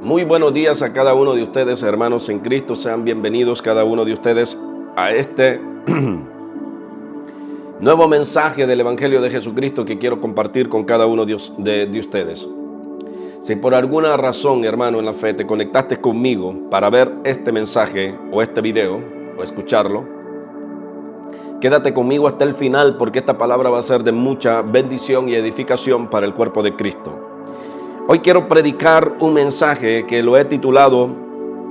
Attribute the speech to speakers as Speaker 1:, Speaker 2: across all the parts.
Speaker 1: Muy buenos días a cada uno de ustedes, hermanos en Cristo. Sean bienvenidos cada uno de ustedes a este nuevo mensaje del Evangelio de Jesucristo que quiero compartir con cada uno de ustedes. Si por alguna razón, hermano, en la fe te conectaste conmigo para ver este mensaje o este video o escucharlo, quédate conmigo hasta el final, porque esta palabra va a ser de mucha bendición y edificación para el cuerpo de Cristo. Hoy quiero predicar un mensaje que lo he titulado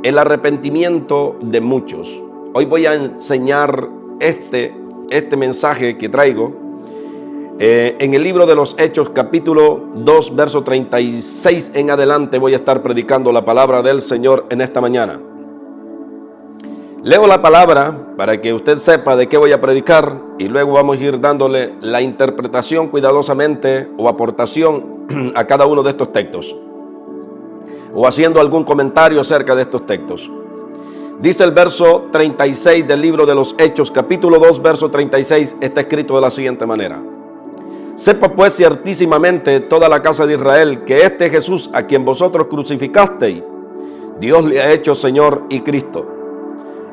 Speaker 1: El arrepentimiento de muchos. Hoy voy a enseñar este mensaje que traigo en el libro de los Hechos, capítulo 2, verso 36 en adelante. Voy a estar predicando la palabra del Señor en esta mañana. Leo la palabra para que usted sepa de qué voy a predicar y luego vamos a ir dándole la interpretación cuidadosamente o aportación a cada uno de estos textos o haciendo algún comentario acerca de estos textos. Dice el verso 36 del libro de los Hechos, capítulo 2, verso 36, está escrito de la siguiente manera: Sepa pues ciertísimamente toda la casa de Israel que este Jesús a quien vosotros crucificasteis, Dios le ha hecho Señor y Cristo.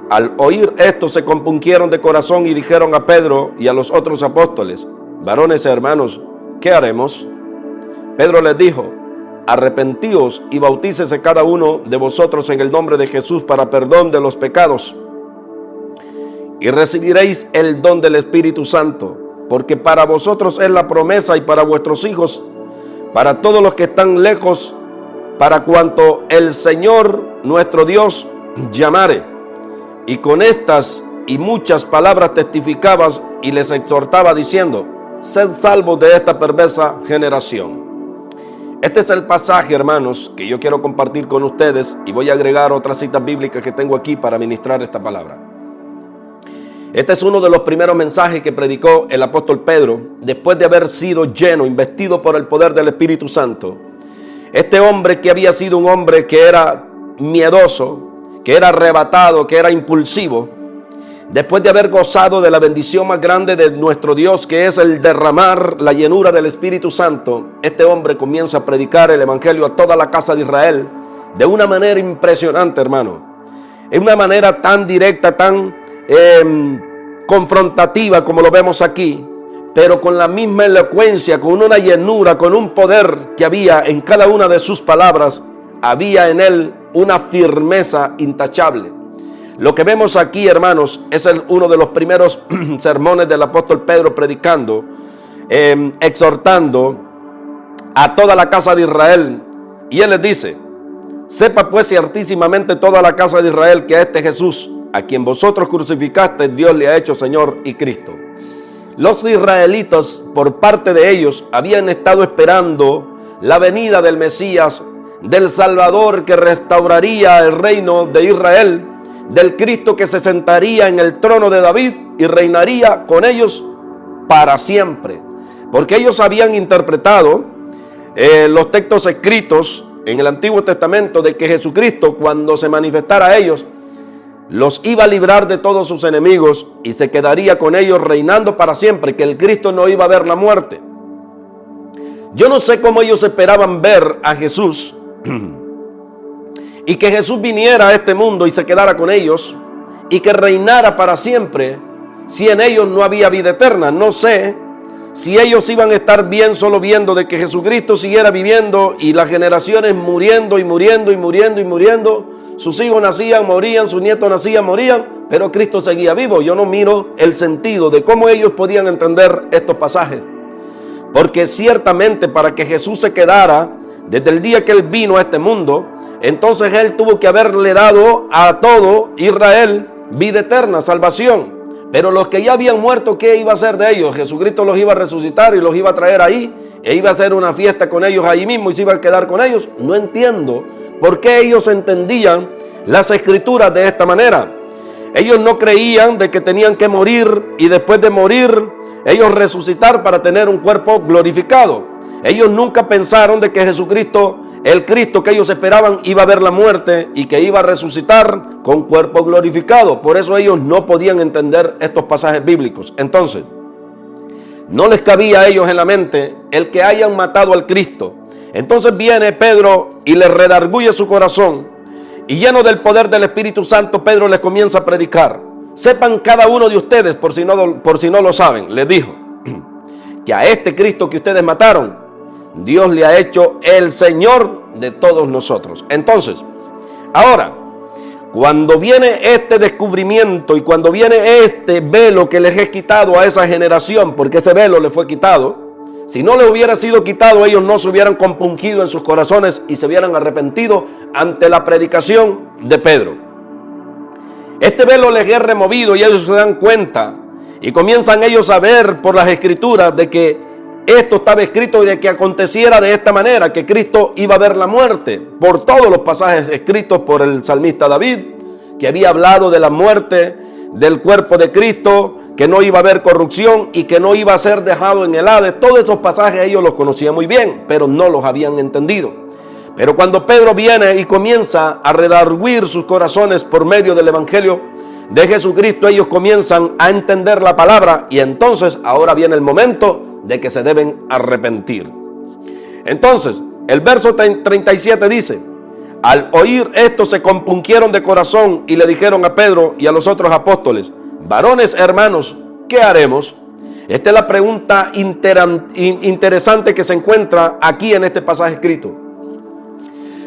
Speaker 1: Al oír esto se compungieron de corazón y dijeron a Pedro y a los otros apóstoles: Varones y hermanos, ¿qué haremos? Pedro les dijo: Arrepentíos y bautícese cada uno de vosotros en el nombre de Jesús para perdón de los pecados, y recibiréis el don del Espíritu Santo, porque para vosotros es la promesa y para vuestros hijos, para todos los que están lejos, para cuanto el Señor nuestro Dios llamare. Y con estas y muchas palabras testificabas y les exhortaba diciendo: Sed salvos de esta perversa generación. Este es el pasaje, hermanos, que yo quiero compartir con ustedes, y voy a agregar otras citas bíblicas que tengo aquí para ministrar esta palabra. Este es uno de los primeros mensajes que predicó el apóstol Pedro después de haber sido lleno, investido por el poder del Espíritu Santo. Este hombre que había sido un hombre que era miedoso, que era arrebatado, que era impulsivo, después de haber gozado de la bendición más grande de nuestro Dios, que es el derramar la llenura del Espíritu Santo, este hombre comienza a predicar el Evangelio a toda la casa de Israel de una manera impresionante, hermano. En una manera tan directa, tan confrontativa como lo vemos aquí, pero con la misma elocuencia, con una llenura, con un poder que había en cada una de sus palabras. Había en él una firmeza intachable. Lo que vemos aquí, hermanos, es uno de los primeros sermones del apóstol Pedro predicando, exhortando a toda la casa de Israel. Y él les dice: Sepa pues ciertísimamente toda la casa de Israel que a este Jesús, a quien vosotros crucificaste, Dios le ha hecho Señor y Cristo. Los israelitas, por parte de ellos, habían estado esperando la venida del Mesías, del Salvador que restauraría el reino de Israel, del Cristo que se sentaría en el trono de David y reinaría con ellos para siempre. Porque ellos habían interpretado los textos escritos en el Antiguo Testamento de que Jesucristo, cuando se manifestara a ellos, los iba a librar de todos sus enemigos y se quedaría con ellos reinando para siempre, que el Cristo no iba a ver la muerte. Yo no sé cómo ellos esperaban ver a Jesús y que Jesús viniera a este mundo y se quedara con ellos y que reinara para siempre si en ellos no había vida eterna. No sé si ellos iban a estar bien solo viendo de que Jesucristo siguiera viviendo y las generaciones muriendo y muriendo y muriendo y muriendo. Sus hijos nacían, morían, sus nietos nacían, morían, pero Cristo seguía vivo. Yo no miro el sentido de cómo ellos podían entender estos pasajes, porque ciertamente para que Jesús se quedara desde el día que Él vino a este mundo, entonces Él tuvo que haberle dado a todo Israel vida eterna, salvación. Pero los que ya habían muerto, ¿qué iba a hacer de ellos? Jesucristo los iba a resucitar y los iba a traer ahí, e iba a hacer una fiesta con ellos ahí mismo y se iba a quedar con ellos. No entiendo por qué ellos entendían las escrituras de esta manera. Ellos no creían de que tenían que morir y después de morir ellos resucitar para tener un cuerpo glorificado. Ellos nunca pensaron de que Jesucristo, el Cristo que ellos esperaban, iba a ver la muerte y que iba a resucitar con cuerpo glorificado. Por eso ellos no podían entender estos pasajes bíblicos. Entonces, no les cabía a ellos en la mente el que hayan matado al Cristo, Entonces viene Pedro y le redarguye su corazón, y lleno del poder del Espíritu Santo, Pedro les comienza a predicar. Sepan cada uno de ustedes, por si no lo saben, les dijo, que a este Cristo que ustedes mataron, Dios le ha hecho el Señor de todos nosotros. Entonces, ahora, cuando viene este descubrimiento y cuando viene este velo que les he quitado a esa generación, porque ese velo le fue quitado, si no le hubiera sido quitado, ellos no se hubieran compungido en sus corazones y se hubieran arrepentido ante la predicación de Pedro. Este velo les es removido y ellos se dan cuenta y comienzan ellos a ver por las escrituras de que esto estaba escrito y de que aconteciera de esta manera, que Cristo iba a ver la muerte, por todos los pasajes escritos por el salmista David, que había hablado de la muerte del cuerpo de Cristo, que no iba a haber corrupción y que no iba a ser dejado en el Hades. Todos esos pasajes ellos los conocían muy bien, pero no los habían entendido. Pero cuando Pedro viene y comienza a redarguir sus corazones por medio del Evangelio de Jesucristo, ellos comienzan a entender la palabra y entonces ahora viene el momento de que se deben arrepentir. Entonces, el verso 37 dice: al oír esto se compungieron de corazón y le dijeron a Pedro y a los otros apóstoles: varones hermanos, ¿qué haremos? Esta es la pregunta interesante que se encuentra aquí en este pasaje escrito.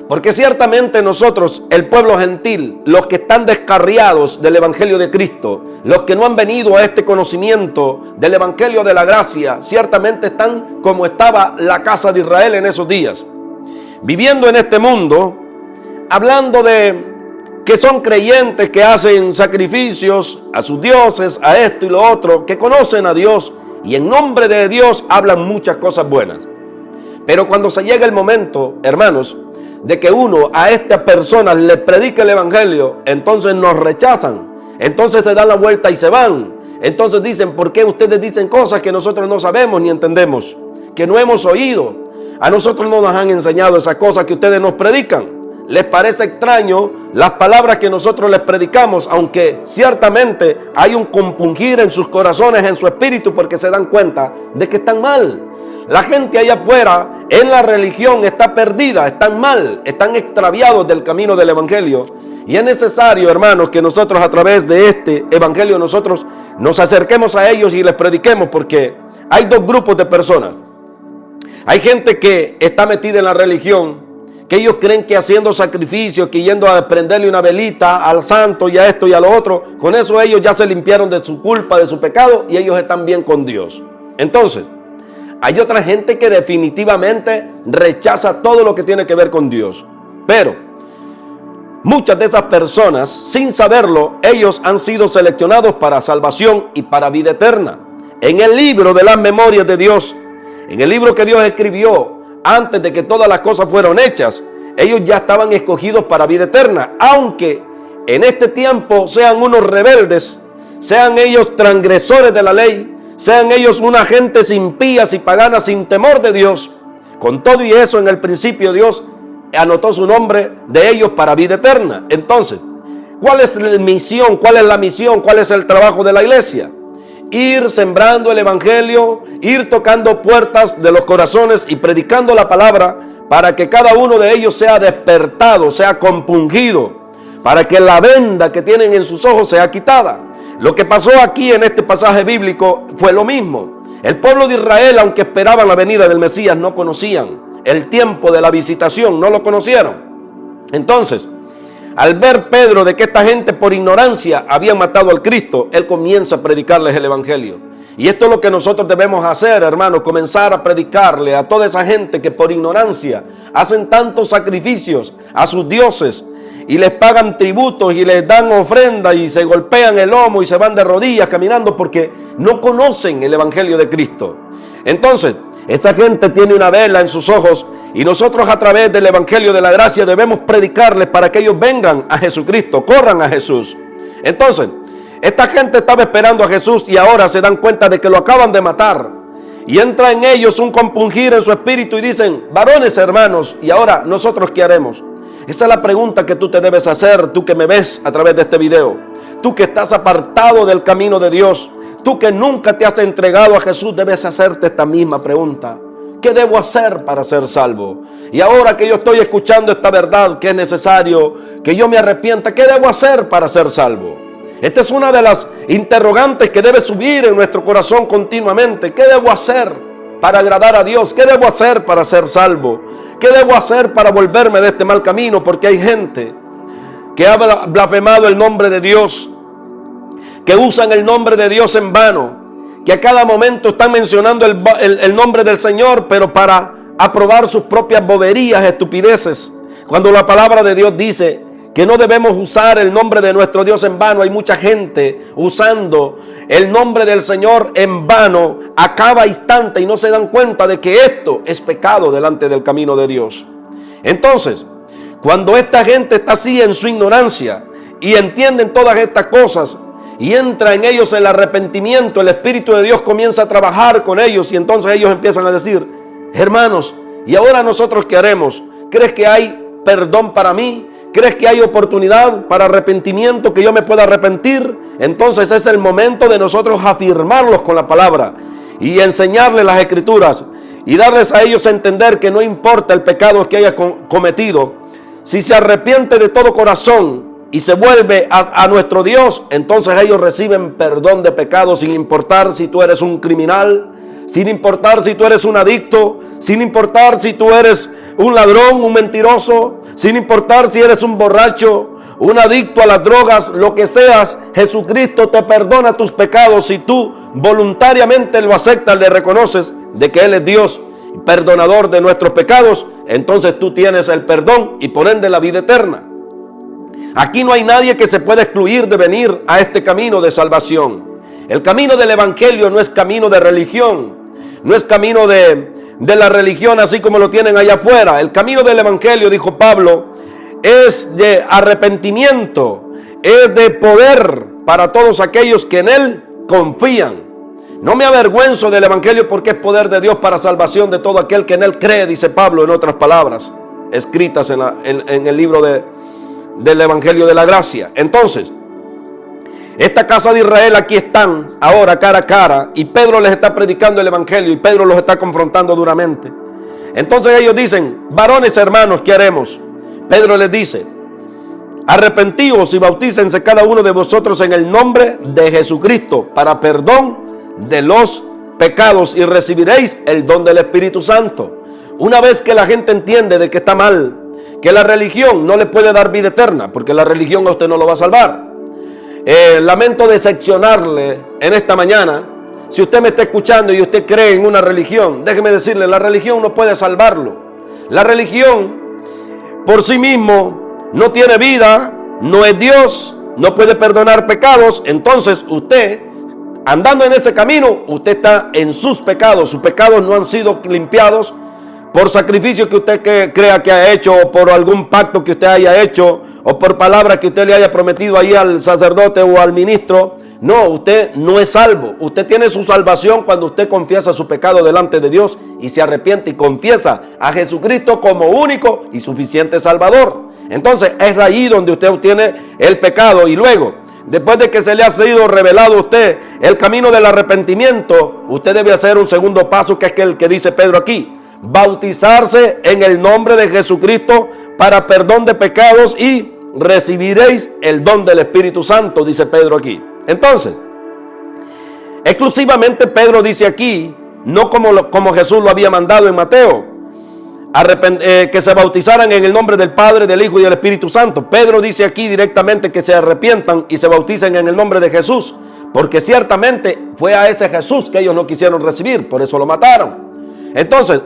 Speaker 1: Porque ciertamente nosotros, el pueblo gentil, los que están descarriados del Evangelio de Cristo, los que no han venido a este conocimiento del Evangelio de la gracia, ciertamente están como estaba la casa de Israel en esos días, viviendo en este mundo, hablando de que son creyentes, que hacen sacrificios a sus dioses, a esto y lo otro, que conocen a Dios y en nombre de Dios hablan muchas cosas buenas. Pero cuando se llega el momento, hermanos, de que uno a estas personas le predique el Evangelio, entonces nos rechazan, entonces se dan la vuelta y se van. Entonces dicen: ¿por qué ustedes dicen cosas que nosotros no sabemos ni entendemos, que no hemos oído? A nosotros no nos han enseñado esas cosas que ustedes nos predican. Les parece extraño las palabras que nosotros les predicamos, aunque ciertamente hay un compungir en sus corazones, en su espíritu, porque se dan cuenta de que están mal. La gente allá afuera en la religión está perdida, están mal, están extraviados del camino del Evangelio. Y es necesario, hermanos, que nosotros a través de este Evangelio nosotros nos acerquemos a ellos y les prediquemos, porque hay dos grupos de personas. Hay gente que está metida en la religión, que ellos creen que haciendo sacrificios, que yendo a prenderle una velita al santo y a esto y a lo otro, con eso ellos ya se limpiaron de su culpa, de su pecado, y ellos están bien con Dios. Entonces, hay otra gente que definitivamente rechaza todo lo que tiene que ver con Dios. Pero muchas de esas personas, sin saberlo, ellos han sido seleccionados para salvación y para vida eterna. En el libro de las memorias de Dios, en el libro que Dios escribió antes de que todas las cosas fueron hechas, ellos ya estaban escogidos para vida eterna. Aunque en este tiempo sean unos rebeldes, sean ellos transgresores de la ley, sean ellos unas gentes impías y paganas sin temor de Dios, con todo y eso en el principio Dios anotó su nombre de ellos para vida eterna. Entonces, ¿cuál es la misión? ¿Cuál es la misión? ¿Cuál es el trabajo de la iglesia? Ir sembrando el Evangelio, ir tocando puertas de los corazones y predicando la palabra para que cada uno de ellos sea despertado, sea compungido, para que la venda que tienen en sus ojos sea quitada. Lo que pasó aquí en este pasaje bíblico fue lo mismo. El pueblo de Israel, aunque esperaban la venida del Mesías, no conocían el tiempo de la visitación, no lo conocieron. Entonces, al ver Pedro de que esta gente por ignorancia había matado al Cristo, él comienza a predicarles el Evangelio. Y esto es lo que nosotros debemos hacer, hermanos, comenzar a predicarle a toda esa gente que por ignorancia hacen tantos sacrificios a sus dioses y les pagan tributos y les dan ofrenda y se golpean el lomo y se van de rodillas caminando porque no conocen el Evangelio de Cristo. Entonces, esa gente tiene una vela en sus ojos y nosotros a través del Evangelio de la gracia debemos predicarles para que ellos vengan a Jesucristo, corran a Jesús. Entonces, esta gente estaba esperando a Jesús y ahora se dan cuenta de que lo acaban de matar. Y entra en ellos un compungir en su espíritu y dicen: varones hermanos, ¿y ahora nosotros qué haremos? Esa es la pregunta que tú te debes hacer, tú que me ves a través de este video. Tú que estás apartado del camino de Dios, tú que nunca te has entregado a Jesús, debes hacerte esta misma pregunta. ¿qué debo hacer para ser salvo? Y ahora que yo estoy escuchando esta verdad, que es necesario que yo me arrepienta, ¿qué debo hacer para ser salvo? Esta es una de las interrogantes que debe subir en nuestro corazón continuamente. ¿Qué debo hacer para agradar a Dios? ¿Qué debo hacer para ser salvo? ¿Qué debo hacer para volverme de este mal camino? Porque hay gente que ha blasfemado el nombre de Dios, que usan el nombre de Dios en vano, que a cada momento están mencionando el nombre del Señor, pero para aprobar sus propias boberías, estupideces. Cuando la palabra de Dios dice que no debemos usar el nombre de nuestro Dios en vano, hay mucha gente usando el nombre del Señor en vano a cada instante y no se dan cuenta de que esto es pecado delante del camino de Dios. Entonces, cuando esta gente está así en su ignorancia y entienden todas estas cosas y entra en ellos el arrepentimiento, el Espíritu de Dios comienza a trabajar con ellos y entonces ellos empiezan a decir: hermanos, ¿y ahora nosotros qué haremos? ¿Crees que hay perdón para mí? ¿Crees que hay oportunidad para arrepentimiento, que yo me pueda arrepentir? Entonces es el momento de nosotros afirmarlos con la palabra y enseñarles las Escrituras y darles a ellos a entender que no importa el pecado que haya cometido, si se arrepiente de todo corazón y se vuelve a nuestro Dios, entonces ellos reciben perdón de pecados, sin importar si tú eres un criminal, sin importar si tú eres un adicto, sin importar si tú eres un ladrón, un mentiroso, sin importar si eres un borracho, un adicto a las drogas, lo que seas. Jesucristo te perdona tus pecados si tú voluntariamente lo aceptas, le reconoces de que Él es Dios, perdonador de nuestros pecados. Entonces tú tienes el perdón y por ende la vida eterna. Aquí no hay nadie que se pueda excluir de venir a este camino de salvación. El camino del evangelio no es camino de religión, no es camino de la religión así como lo tienen allá afuera. El camino del evangelio, dijo Pablo, es de arrepentimiento, es de poder para todos aquellos que en él confían. No me avergüenzo del evangelio porque es poder de Dios para salvación de todo aquel que en él cree, dice Pablo en otras palabras, escritas en el libro del evangelio de la gracia. Entonces, esta casa de Israel aquí están ahora cara a cara y Pedro les está predicando el evangelio y Pedro los está confrontando duramente. Entonces ellos dicen: varones hermanos, ¿qué haremos? Pedro les dice: arrepentíos y bautícense cada uno de vosotros en el nombre de Jesucristo para perdón de los pecados y recibiréis el don del Espíritu Santo. Una vez que la gente entiende de que está mal, que la religión no le puede dar vida eterna, porque la religión a usted no lo va a salvar. Lamento decepcionarle en esta mañana. Si usted me está escuchando y usted cree en una religión, déjeme decirle, la religión no puede salvarlo. La religión por sí mismo no tiene vida, no es Dios, no puede perdonar pecados. Entonces usted, andando en ese camino, usted está en sus pecados. Sus pecados no han sido limpiados por sacrificio que usted crea que ha hecho, o por algún pacto que usted haya hecho, o por palabras que usted le haya prometido ahí al sacerdote o al ministro. No, usted no es salvo. Usted tiene su salvación cuando usted confiesa su pecado delante de Dios y se arrepiente y confiesa a Jesucristo como único y suficiente Salvador. Entonces es ahí donde usted obtiene el pecado. Y luego, después de que se le ha sido revelado a usted el camino del arrepentimiento, usted debe hacer un segundo paso, que es el que dice Pedro aquí: bautizarse en el nombre de Jesucristo para perdón de pecados y recibiréis el don del Espíritu Santo, dice Pedro aquí. Entonces, exclusivamente Pedro dice aquí, no como Jesús lo había mandado en Mateo, que se bautizaran en el nombre del Padre, del Hijo y del Espíritu Santo. Pedro dice aquí directamente que se arrepientan y se bauticen en el nombre de Jesús, porque ciertamente fue a ese Jesús que ellos no quisieron recibir, por eso lo mataron. Entonces,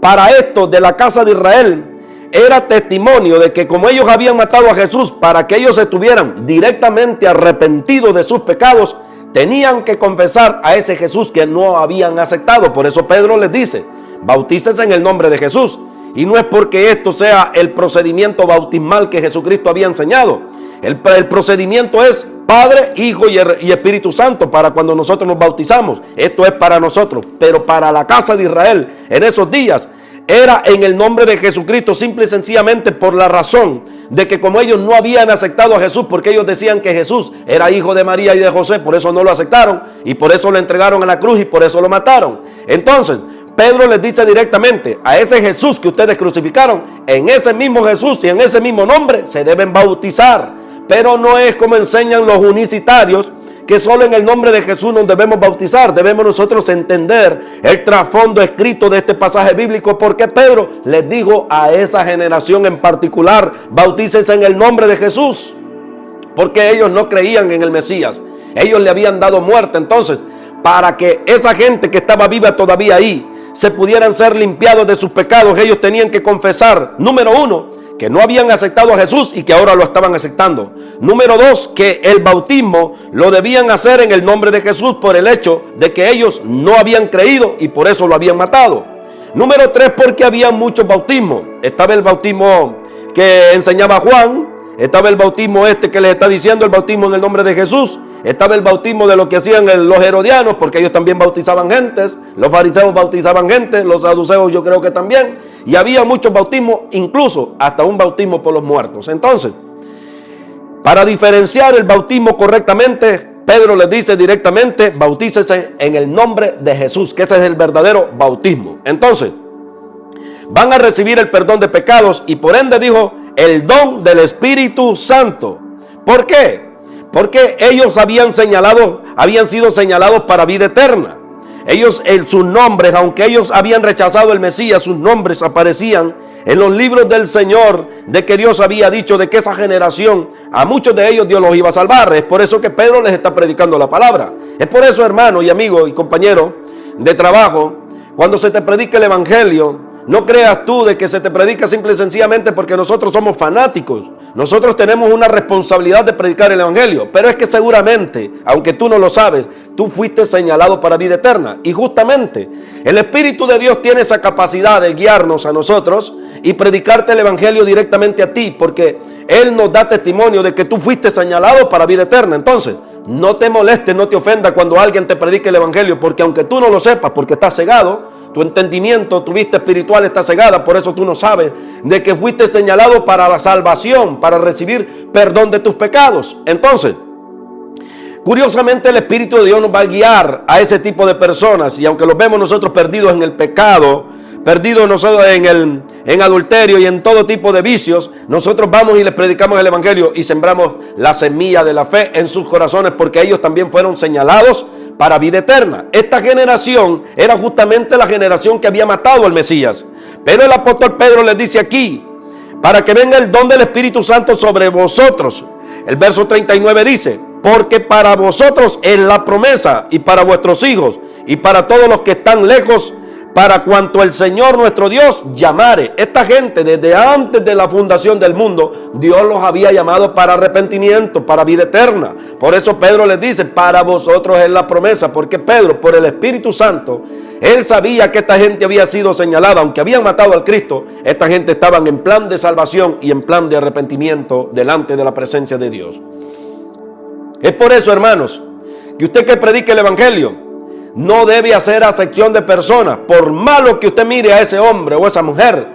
Speaker 1: para esto de la casa de Israel era testimonio de que como ellos habían matado a Jesús, para que ellos estuvieran directamente arrepentidos de sus pecados, tenían que confesar a ese Jesús que no habían aceptado. Por eso Pedro les dice: bautícense en el nombre de Jesús. Y no es porque esto sea el procedimiento bautismal que Jesucristo había enseñado. El procedimiento es Padre, Hijo y Espíritu Santo para cuando nosotros nos bautizamos. Esto es para nosotros, pero para la casa de Israel en esos días era en el nombre de Jesucristo, simple y sencillamente por la razón de que como ellos no habían aceptado a Jesús, porque ellos decían que Jesús era hijo de María y de José, por eso no lo aceptaron y por eso lo entregaron a la cruz y por eso lo mataron. Entonces, Pedro les dice directamente: a ese Jesús que ustedes crucificaron, en ese mismo Jesús y en ese mismo nombre se deben bautizar. Pero no es como enseñan los unicitarios, que solo en el nombre de Jesús nos debemos bautizar. Debemos nosotros entender el trasfondo escrito de este pasaje bíblico, porque Pedro les dijo a esa generación en particular: bautícense en el nombre de Jesús, porque ellos no creían en el Mesías, ellos le habían dado muerte. Entonces, para que esa gente que estaba viva todavía ahí se pudieran ser limpiados de sus pecados, ellos tenían que confesar, número uno, que no habían aceptado a Jesús y que ahora lo estaban aceptando. Número dos, que el bautismo lo debían hacer en el nombre de Jesús por el hecho de que ellos no habían creído y por eso lo habían matado. Número tres, porque había muchos bautismos. Estaba el bautismo que enseñaba Juan, estaba el bautismo que les está diciendo, el bautismo en el nombre de Jesús. Estaba el bautismo de lo que hacían los herodianos, porque ellos también bautizaban gentes. Los fariseos bautizaban gente, los saduceos yo creo que también. Y había muchos bautismos, incluso hasta un bautismo por los muertos. Entonces, para diferenciar el bautismo correctamente, Pedro les dice directamente: bautícese en el nombre de Jesús, que ese es el verdadero bautismo. Entonces, van a recibir el perdón de pecados y por ende, dijo, el don del Espíritu Santo. ¿Por qué? Porque ellos habían sido señalados para vida eterna. Ellos, en sus nombres, aunque ellos habían rechazado el Mesías, sus nombres aparecían en los libros del Señor, de que Dios había dicho de que esa generación, a muchos de ellos Dios los iba a salvar. Es por eso que Pedro les está predicando la palabra. Es por eso, hermano y amigo y compañero de trabajo, cuando se te predica el Evangelio, no creas tú de que se te predica simple y sencillamente porque nosotros somos fanáticos. Nosotros tenemos una responsabilidad de predicar el Evangelio, pero es que seguramente, aunque tú no lo sabes, tú fuiste señalado para vida eterna. Y justamente el Espíritu de Dios tiene esa capacidad de guiarnos a nosotros y predicarte el Evangelio directamente a ti, porque Él nos da testimonio de que tú fuiste señalado para vida eterna. Entonces, no te molestes, no te ofenda cuando alguien te predique el Evangelio, porque aunque tú no lo sepas, porque estás cegado, tu entendimiento, tu vista espiritual está cegada, por eso tú no sabes de que fuiste señalado para la salvación, para recibir perdón de tus pecados. Entonces, curiosamente el Espíritu de Dios nos va a guiar a ese tipo de personas, y aunque los vemos nosotros perdidos en el pecado, perdidos nosotros en adulterio y en todo tipo de vicios, nosotros vamos y les predicamos el Evangelio y sembramos la semilla de la fe en sus corazones, porque ellos también fueron señalados para vida eterna. Esta generación era justamente la generación que había matado al Mesías. Pero el apóstol Pedro les dice aquí: para que venga el don del Espíritu Santo sobre vosotros. El verso 39 dice: porque para vosotros es la promesa, y para vuestros hijos, y para todos los que están lejos, para cuanto el Señor nuestro Dios llamare. Esta gente, desde antes de la fundación del mundo, Dios los había llamado para arrepentimiento, para vida eterna. Por eso Pedro les dice: para vosotros es la promesa, porque Pedro, por el Espíritu Santo, él sabía que esta gente había sido señalada. Aunque habían matado al Cristo, esta gente estaban en plan de salvación y en plan de arrepentimiento delante de la presencia de Dios. Es por eso, hermanos, que usted que predique el Evangelio no debe hacer acepción de personas. Por malo que usted mire a ese hombre o esa mujer,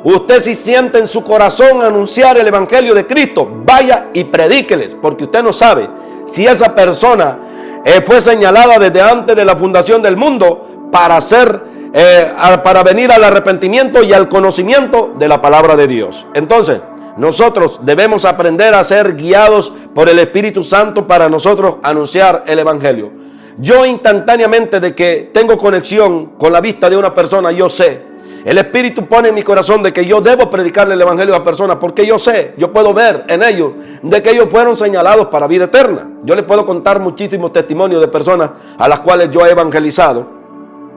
Speaker 1: usted, si siente en su corazón anunciar el Evangelio de Cristo, vaya y predíqueles, porque usted no sabe si esa persona fue señalada desde antes de la fundación del mundo para venir al arrepentimiento y al conocimiento de la palabra de Dios. Entonces, nosotros debemos aprender a ser guiados por el Espíritu Santo para nosotros anunciar el Evangelio. Yo instantáneamente, de que tengo conexión con la vista de una persona, yo sé, el Espíritu pone en mi corazón de que yo debo predicarle el Evangelio a la persona, porque yo sé, yo puedo ver en ellos de que ellos fueron señalados para vida eterna. Yo les puedo contar muchísimos testimonios de personas a las cuales yo he evangelizado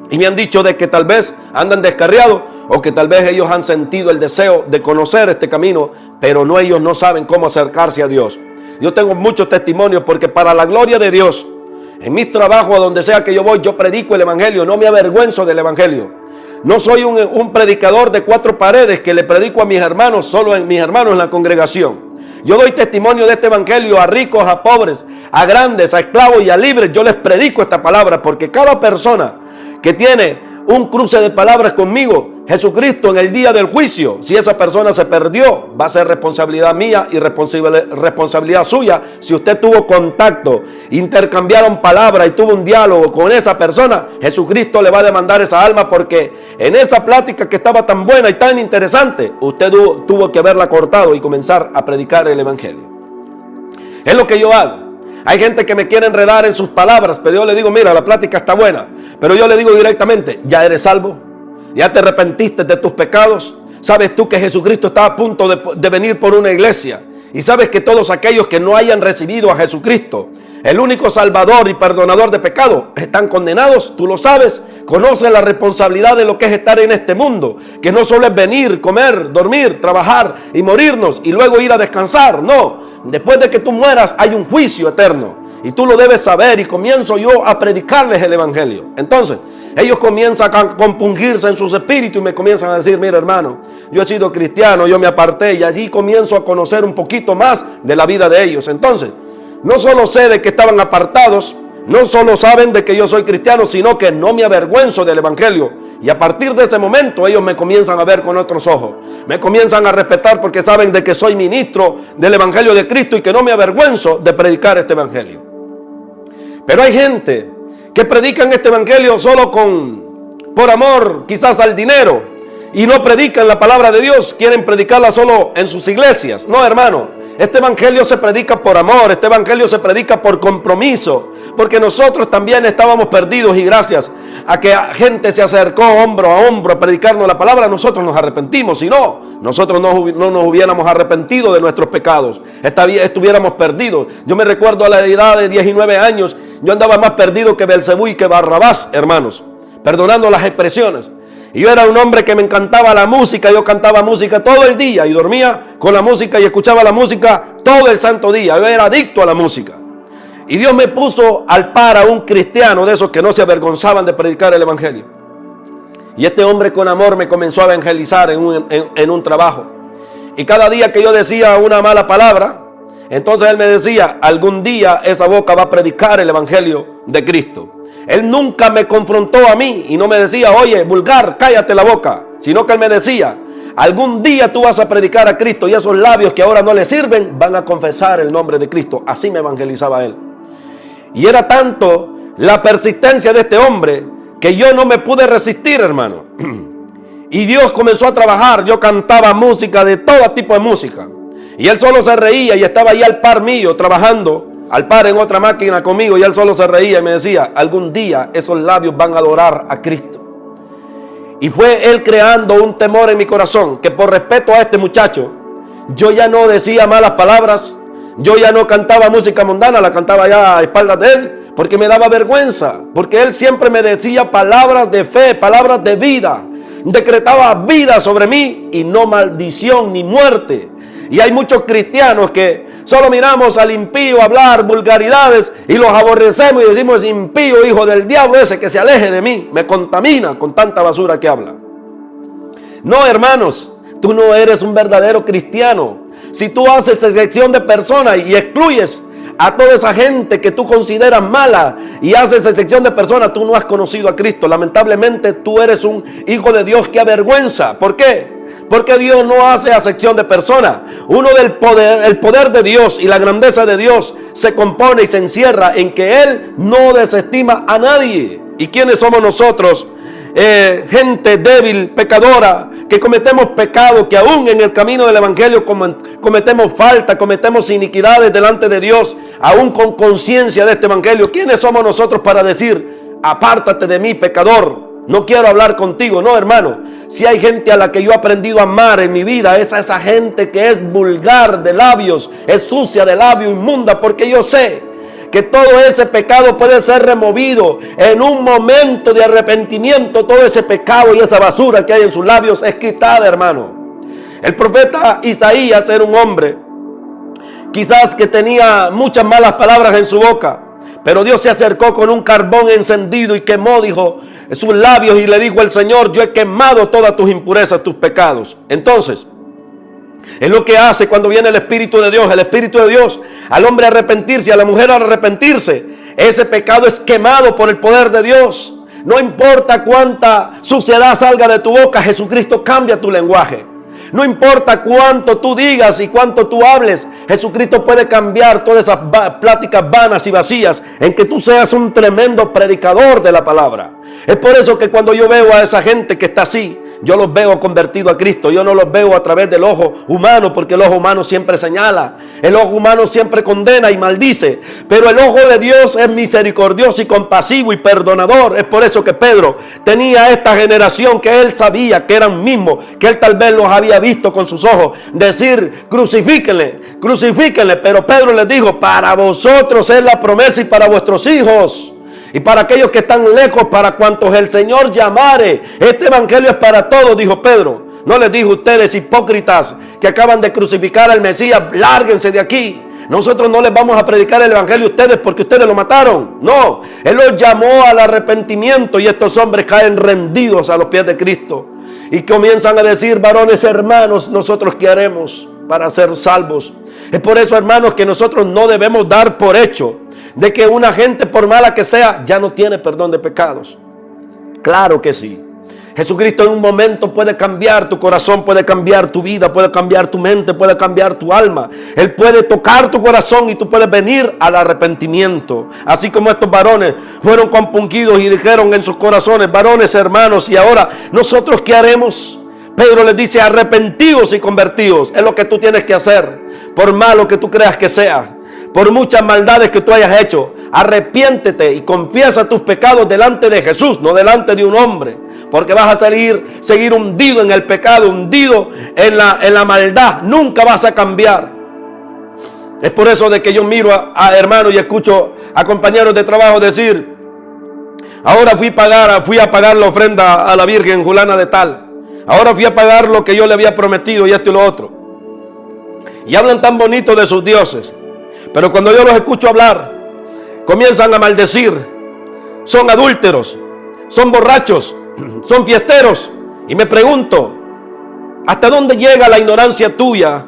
Speaker 1: y me han dicho de que tal vez andan descarriados, o que tal vez ellos han sentido el deseo de conocer este camino, pero ellos no saben cómo acercarse a Dios. Yo tengo muchos testimonios, porque para la gloria de Dios, en mis trabajos, a donde sea que yo voy, yo predico el Evangelio. No me avergüenzo del Evangelio. No soy un predicador de cuatro paredes que le predico a mis hermanos, solo en mis hermanos en la congregación. Yo doy testimonio de este Evangelio a ricos, a pobres, a grandes, a esclavos y a libres. Yo les predico esta palabra, porque cada persona que tiene un cruce de palabras conmigo. Jesucristo en el día del juicio, si esa persona se perdió, va a ser responsabilidad mía y responsabilidad suya. Si usted tuvo contacto, intercambiaron palabras y tuvo un diálogo con esa persona, Jesucristo le va a demandar esa alma, porque en esa plática que estaba tan buena y tan interesante, usted tuvo que haberla cortado y comenzar a predicar el evangelio. Es lo que yo hago. Hay gente que me quiere enredar en sus palabras, pero yo le digo, mira, la plática está buena, pero yo le digo directamente, ¿ya eres salvo? ¿Ya te arrepentiste de tus pecados? ¿Sabes tú que Jesucristo está a punto de venir por una iglesia? Y sabes que todos aquellos que no hayan recibido a Jesucristo, el único salvador y perdonador de pecados, están condenados. Tú lo sabes. Conoces la responsabilidad de lo que es estar en este mundo, que no solo es venir, comer, dormir, trabajar y morirnos y luego ir a descansar. No, después de que tú mueras hay un juicio eterno y tú lo debes saber, y comienzo yo a predicarles el evangelio. Entonces ellos comienzan a compungirse en sus espíritus y me comienzan a decir, mira hermano, yo he sido cristiano, yo me aparté, y allí comienzo a conocer un poquito más de la vida de ellos. Entonces, no solo sé de que estaban apartados, no solo saben de que yo soy cristiano, sino que no me avergüenzo del evangelio. Y a partir de ese momento ellos me comienzan a ver con otros ojos, me comienzan a respetar porque saben de que soy ministro del evangelio de Cristo y que no me avergüenzo de predicar este evangelio. Pero hay gente que predican este evangelio solo por amor, quizás al dinero, y no predican la palabra de Dios, quieren predicarla solo en sus iglesias. No, hermano, este evangelio se predica por amor, este evangelio se predica por compromiso, porque nosotros también estábamos perdidos, y gracias a que gente se acercó hombro a hombro a predicarnos la palabra, nosotros nos arrepentimos. Si no, nosotros no nos hubiéramos arrepentido de nuestros pecados, estuviéramos perdidos. Yo me recuerdo a la edad de 19 años, yo andaba más perdido que Belcebú y que Barrabás, hermanos, perdonando las expresiones. Y yo era un hombre que me encantaba la música, yo cantaba música todo el día y dormía con la música y escuchaba la música todo el santo día. Yo era adicto a la música. Y Dios me puso al par a un cristiano de esos que no se avergonzaban de predicar el evangelio. Y este hombre con amor me comenzó a evangelizar en un trabajo. Y cada día que yo decía una mala palabra, entonces él me decía, algún día esa boca va a predicar el evangelio de Cristo. Él nunca me confrontó a mí y no me decía, oye, vulgar, cállate la boca, sino que él me decía, algún día tú vas a predicar a Cristo y esos labios que ahora no le sirven van a confesar el nombre de Cristo. Así me evangelizaba él. Y era tanto la persistencia de este hombre que yo no me pude resistir, hermano. Y Dios comenzó a trabajar. Yo cantaba música, de todo tipo de música, y él solo se reía y estaba ahí al par mío, trabajando al par en otra máquina conmigo, y él solo se reía y me decía, algún día esos labios van a adorar a Cristo. Y fue él creando un temor en mi corazón, que por respeto a este muchacho, yo ya no decía malas palabras, yo ya no cantaba música mundana, la cantaba ya a espaldas de él, porque me daba vergüenza, porque él siempre me decía palabras de fe, palabras de vida, decretaba vida sobre mí y no maldición ni muerte. Y hay muchos cristianos que solo miramos al impío hablar vulgaridades y los aborrecemos y decimos, impío, hijo del diablo ese, que se aleje de mí, me contamina con tanta basura que habla. No, hermanos, tú no eres un verdadero cristiano si tú haces excepción de personas y excluyes a toda esa gente que tú consideras mala y haces excepción de personas. Tú no has conocido a Cristo. Lamentablemente tú eres un hijo de Dios que avergüenza. ¿Por qué? Porque Dios no hace acepción de personas. El poder de Dios y la grandeza de Dios se compone y se encierra en que Él no desestima a nadie. ¿Y quiénes somos nosotros? Gente débil, pecadora, que cometemos pecado, que aún en el camino del evangelio cometemos falta, cometemos iniquidades delante de Dios, aún con conciencia de este evangelio. ¿Quiénes somos nosotros para decir, apártate de mí, pecador, no quiero hablar contigo? No, hermano, si hay gente a la que yo he aprendido a amar en mi vida, es a esa gente que es vulgar de labios, es sucia de labios, inmunda, porque yo sé que todo ese pecado puede ser removido en un momento de arrepentimiento. Todo ese pecado y esa basura que hay en sus labios es quitada, hermano. El profeta Isaías era un hombre quizás que tenía muchas malas palabras en su boca, pero Dios se acercó con un carbón encendido y quemó, dijo, sus labios, y le dijo el Señor, yo he quemado todas tus impurezas, tus pecados. Entonces, es lo que hace cuando viene el Espíritu de Dios. El Espíritu de Dios, al hombre arrepentirse, a la mujer arrepentirse, ese pecado es quemado por el poder de Dios. No importa cuánta suciedad salga de tu boca, Jesucristo cambia tu lenguaje. No importa cuánto tú digas y cuánto tú hables, Jesucristo puede cambiar todas esas pláticas vanas y vacías en que tú seas un tremendo predicador de la palabra. Es por eso que cuando yo veo a esa gente que está así, yo los veo convertidos a Cristo. Yo no los veo a través del ojo humano, porque el ojo humano siempre señala. El ojo humano siempre condena y maldice. Pero el ojo de Dios es misericordioso y compasivo y perdonador. Es por eso que Pedro tenía esta generación que él sabía que eran mismos, que él tal vez los había visto con sus ojos, decir: crucifíquenle, crucifíquenle. Pero Pedro les dijo: para vosotros es la promesa y para vuestros hijos. Y para aquellos que están lejos, para cuantos el Señor llamare. Este evangelio es para todos, dijo Pedro. No les dijo: ustedes hipócritas que acaban de crucificar al Mesías, lárguense de aquí. Nosotros no les vamos a predicar el evangelio a ustedes porque ustedes lo mataron. No, Él los llamó al arrepentimiento y estos hombres caen rendidos a los pies de Cristo. Y comienzan a decir: varones hermanos, ¿nosotros qué haremos para ser salvos? Es por eso, hermanos, que nosotros no debemos dar por hecho de que una gente, por mala que sea, ya no tiene perdón de pecados. Claro que sí. Jesucristo en un momento puede cambiar tu corazón, puede cambiar tu vida, puede cambiar tu mente, puede cambiar tu alma. Él puede tocar tu corazón y tú puedes venir al arrepentimiento. Así como estos varones fueron compungidos y dijeron en sus corazones: varones hermanos, y ahora ¿nosotros qué haremos? Pedro les dice: arrepentidos y convertidos. Es lo que tú tienes que hacer, por malo que tú creas que sea. Por muchas maldades que tú hayas hecho, arrepiéntete y confiesa tus pecados delante de Jesús, no delante de un hombre. Porque vas a seguir hundido en el pecado, hundido en la maldad. Nunca vas a cambiar. Es por eso de que yo miro a hermanos y escucho a compañeros de trabajo decir: ahora fui a pagar la ofrenda a la Virgen Fulana de tal. Ahora fui a pagar lo que yo le había prometido y esto y lo otro. Y hablan tan bonito de sus dioses. Pero cuando yo los escucho hablar, comienzan a maldecir. Son adúlteros, son borrachos, son fiesteros. Y me pregunto: ¿hasta dónde llega la ignorancia tuya,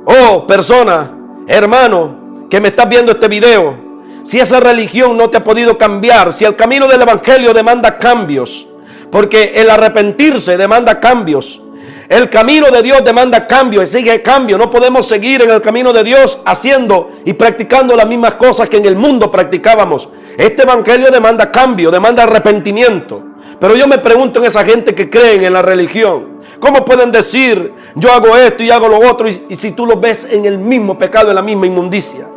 Speaker 1: oh persona, hermano, que me estás viendo este video? Si esa religión no te ha podido cambiar, si el camino del evangelio demanda cambios, porque el arrepentirse demanda cambios. El camino de Dios demanda cambio, exige cambio. No podemos seguir en el camino de Dios haciendo y practicando las mismas cosas que en el mundo practicábamos. Este evangelio demanda cambio, demanda arrepentimiento. Pero yo me pregunto en esa gente que creen en la religión, ¿cómo pueden decir: yo hago esto y hago lo otro? Y si tú los ves en el mismo pecado, en la misma inmundicia.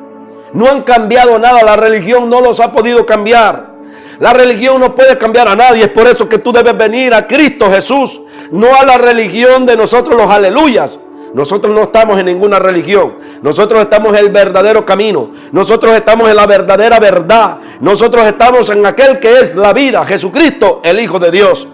Speaker 1: No han cambiado nada, la religión no los ha podido cambiar. La religión no puede cambiar a nadie. Es por eso que tú debes venir a Cristo Jesús, no a la religión de nosotros los aleluyas. Nosotros no estamos en ninguna religión. Nosotros estamos en el verdadero camino. Nosotros estamos en la verdadera verdad. Nosotros estamos en aquel que es la vida, Jesucristo, el Hijo de Dios.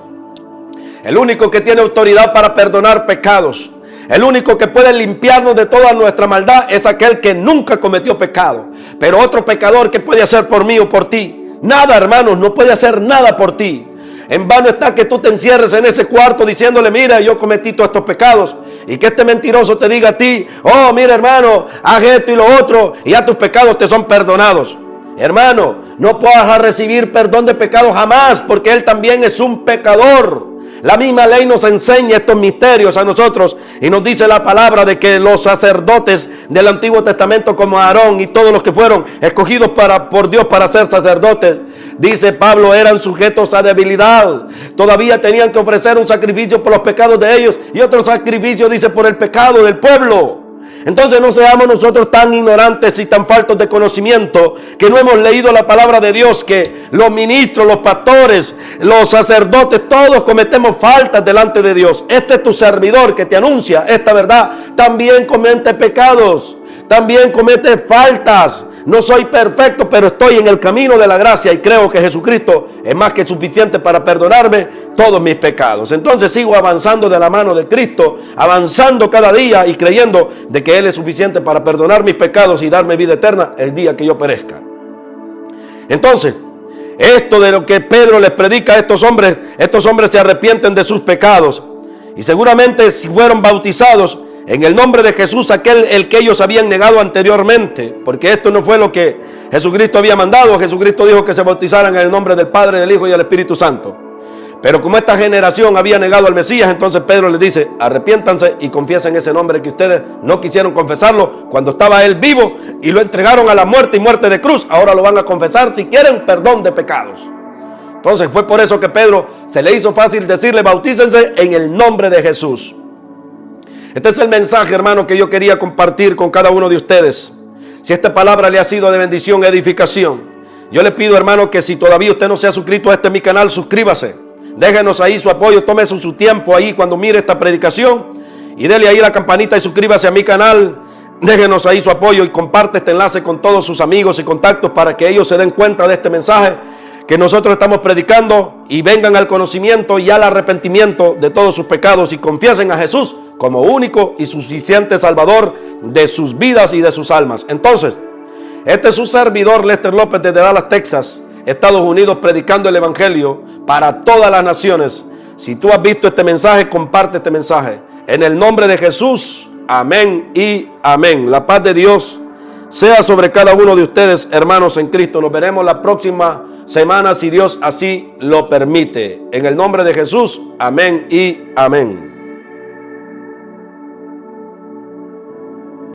Speaker 1: El único que tiene autoridad para perdonar pecados. El único que puede limpiarnos de toda nuestra maldad es aquel que nunca cometió pecado. Pero otro pecador, ¿qué puede hacer por mí o por ti? Nada, hermanos, no puede hacer nada por ti. En vano está que tú te encierres en ese cuarto diciéndole: mira, yo cometí todos estos pecados. Y que este mentiroso te diga a ti: oh, mira, hermano, haz esto y lo otro, y ya tus pecados te son perdonados. Hermano, no puedas recibir perdón de pecados jamás, porque él también es un pecador. La misma ley nos enseña estos misterios a nosotros y nos dice la palabra de que los sacerdotes del Antiguo Testamento, como Aarón y todos los que fueron escogidos por Dios para ser sacerdotes, dice Pablo, eran sujetos a debilidad. Todavía tenían que ofrecer un sacrificio por los pecados de ellos y otro sacrificio, dice, por el pecado del pueblo. Entonces no seamos nosotros tan ignorantes y tan faltos de conocimiento que no hemos leído la palabra de Dios, que los ministros, los pastores, los sacerdotes, todos cometemos faltas delante de Dios. Este es tu servidor que te anuncia esta verdad. También comete pecados, también comete faltas. No soy perfecto, pero estoy en el camino de la gracia y creo que Jesucristo es más que suficiente para perdonarme todos mis pecados. Entonces sigo avanzando de la mano de Cristo, avanzando cada día y creyendo de que Él es suficiente para perdonar mis pecados y darme vida eterna el día que yo perezca. Entonces, esto de lo que Pedro les predica a estos hombres se arrepienten de sus pecados y seguramente si fueron bautizados, En el nombre de Jesús, aquel el que ellos habían negado anteriormente, porque esto no fue lo que Jesucristo había mandado. Jesucristo dijo que se bautizaran en el nombre del Padre, del Hijo y del Espíritu Santo. Pero como esta generación había negado al Mesías, entonces Pedro les dice: arrepiéntanse y confiesen ese nombre que ustedes no quisieron confesarlo cuando estaba él vivo y lo entregaron a la muerte y muerte de cruz. Ahora lo van a confesar si quieren perdón de pecados. Entonces fue por eso que Pedro se le hizo fácil decirle: bautícense en el nombre de Jesús. Este es el mensaje, hermano, que yo quería compartir con cada uno de ustedes. Si esta palabra le ha sido de bendición, edificación, yo le pido, hermano, que si todavía usted no se ha suscrito a mi canal, suscríbase. Déjenos ahí su apoyo, tome su tiempo ahí cuando mire esta predicación y dele ahí la campanita y suscríbase a mi canal. Déjenos ahí su apoyo y comparte este enlace con todos sus amigos y contactos para que ellos se den cuenta de este mensaje que nosotros estamos predicando y vengan al conocimiento y al arrepentimiento de todos sus pecados y confiesen a Jesús como único y suficiente Salvador de sus vidas y de sus almas. Entonces, este es su servidor Lester López desde Dallas, Texas, Estados Unidos, predicando el Evangelio para todas las naciones. Si tú has visto este mensaje, comparte este mensaje. En el nombre de Jesús, amén y amén. La paz de Dios sea sobre cada uno de ustedes, hermanos en Cristo. Nos veremos la próxima semana, si Dios así lo permite. En el nombre de Jesús, amén y amén.